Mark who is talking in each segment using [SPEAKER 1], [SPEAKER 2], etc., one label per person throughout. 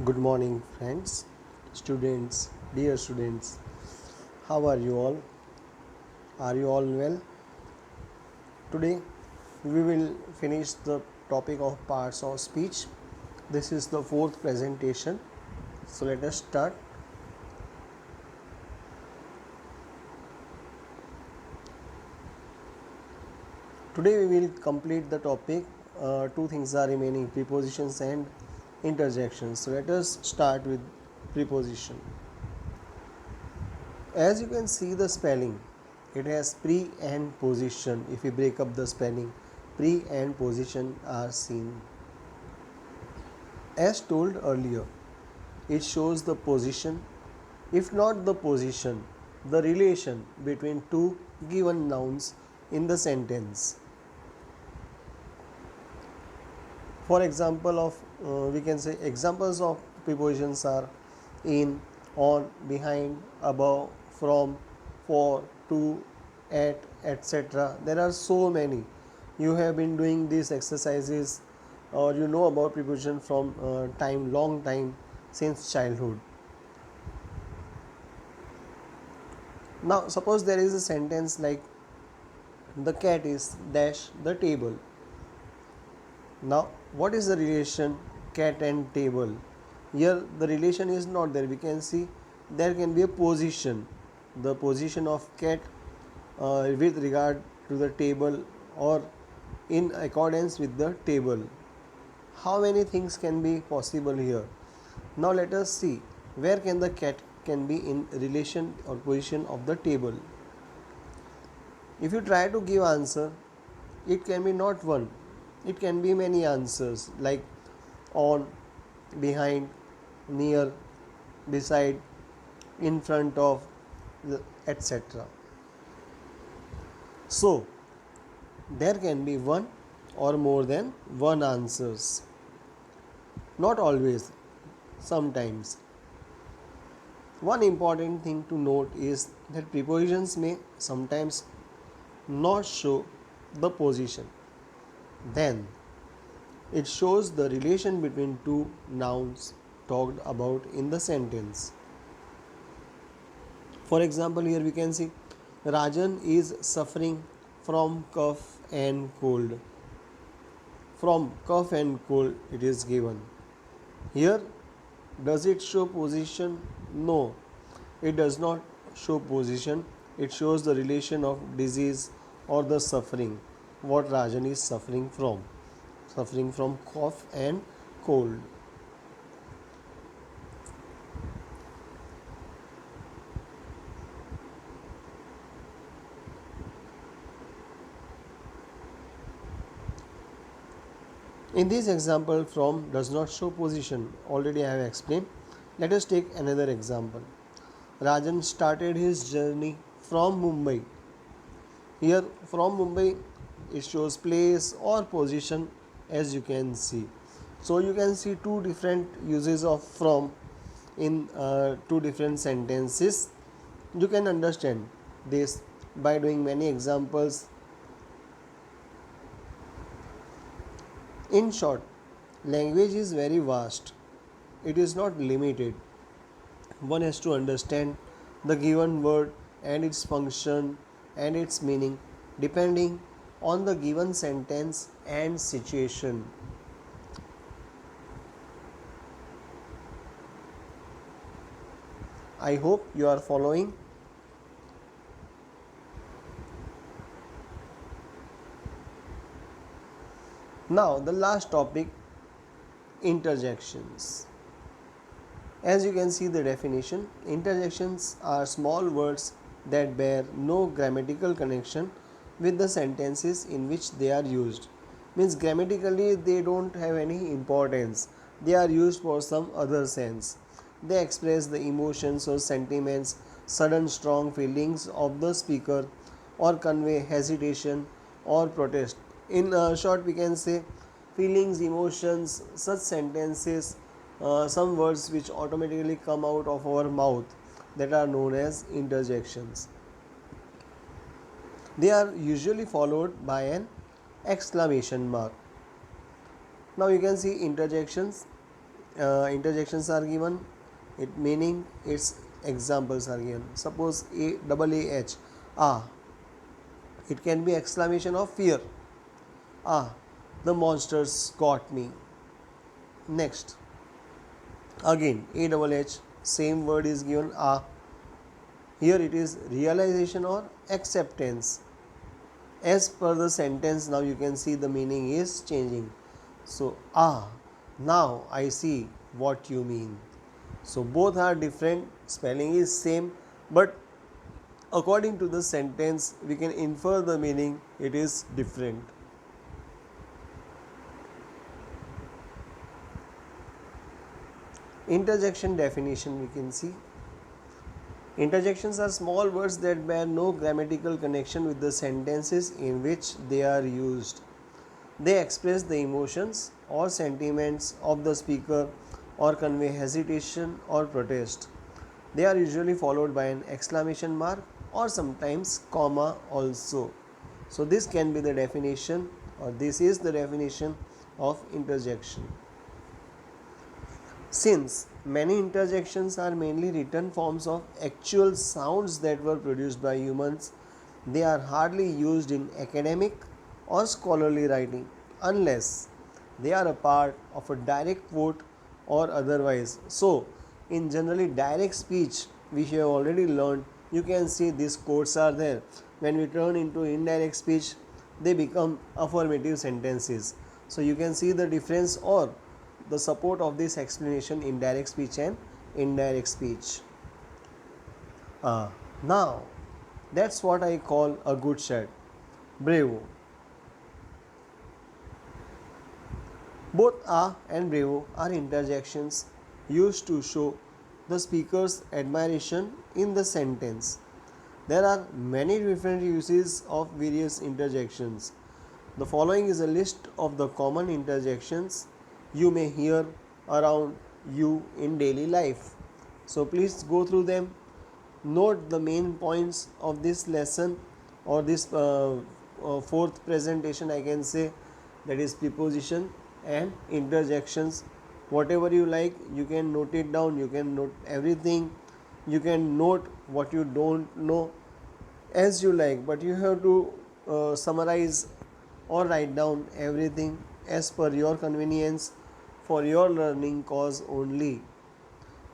[SPEAKER 1] Good morning, friends, students, dear students. How are you all? Are you all well? Today, we will finish the topic of parts of speech. This is the fourth presentation. So, let us start. Today, we will complete the topic. Two things are remaining: prepositions and interjections. So, let us start with preposition. As you can see the spelling, it has pre and position. If we break up the spelling, pre and position are seen. As told earlier, it shows the position, if not the position, the relation between two given nouns in the sentence. For example of we can say examples of prepositions are in, on, behind, above, from, for, to, at, etc. There are so many. You have been doing these exercises or you know about preposition from long time since childhood. Now suppose there is a sentence like the cat is dash the table. Now, what is the relation cat and table? Here, the relation is not there. We can see there can be a position, the position of cat with regard to the table or in accordance with the table. How many things can be possible here? Now, let us see where can the cat can be in relation or position of the table. If you try to give answer, it can be not one, it can be many answers like on, behind, near, beside, in front of, etc. So there can be one or more than one answers. Not always, sometimes. One important thing to note is that prepositions may sometimes not show the position. Then it shows the relation between two nouns talked about in the sentence. For example, here we can see Rajan is suffering from cough and cold. From cough and cold it is given. Here, does it show position? No, it does not show position. It shows the relation of disease or the suffering, what Rajan is suffering from. Suffering from cough and cold. In this example, from does not show position. Already I have explained. Let us take another example. Rajan started his journey from Mumbai. Here from Mumbai it shows place or position as you can see. So you can see two different uses of from in two different sentences. You can understand this by doing many examples. In short, language is very vast. It is not limited. One has to understand the given word and its function and its meaning depending on the given sentence and situation. I hope you are following. Now, the last topic, interjections. As you can see the definition, interjections are small words that bear no grammatical connection with the sentences in which they are used. Means grammatically they don't have any importance. They are used for some other sense. They express the emotions or sentiments, sudden strong feelings of the speaker or convey hesitation or protest. In short, we can say feelings, emotions, such sentences, some words which automatically come out of our mouth that are known as interjections. They are usually followed by an exclamation mark. Now you can see interjections interjections are given, it meaning its examples are given. Suppose a double a h, ah, it can be exclamation of fear. Ah, the monsters got me. Next, again a double h, same word is given, ah. Here it is realization or acceptance. As per the sentence, now you can see the meaning is changing. So, ah, now I see what you mean. So, both are different, spelling is same, but according to the sentence, we can infer the meaning, it is different. Interjection definition we can see. Interjections are small words that bear no grammatical connection with the sentences in which they are used. They express the emotions or sentiments of the speaker or convey hesitation or protest. They are usually followed by an exclamation mark or sometimes comma also. So this can be the definition, or this is the definition of interjection. Since many interjections are mainly written forms of actual sounds that were produced by humans, they are hardly used in academic or scholarly writing unless they are a part of a direct quote or otherwise. So, in generally direct speech, we have already learned, you can see these quotes are there. When we turn into indirect speech, they become affirmative sentences. So, you can see the difference or the support of this explanation in direct speech and indirect speech. Now, that's what I call a good shirt. Bravo. Both a and bravo are interjections used to show the speaker's admiration in the sentence. There are many different uses of various interjections. The following is a list of the common interjections you may hear around you in daily life. So please go through them. Note the main points of this lesson or this fourth presentation, I can say, that is preposition and interjections. Whatever you like, you can note it down, you can note everything, you can note what you don't know as you like, but you have to summarize or write down everything as per your convenience for your learning cause only.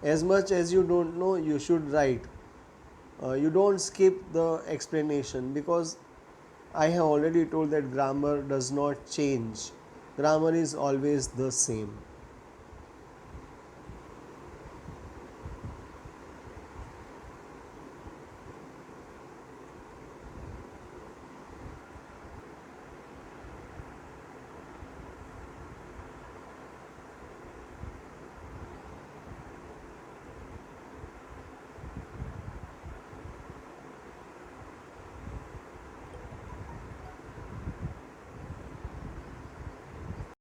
[SPEAKER 1] As much as you don't know, you should write. You don't skip the explanation, because I have already told that grammar does not change. Grammar is always the same.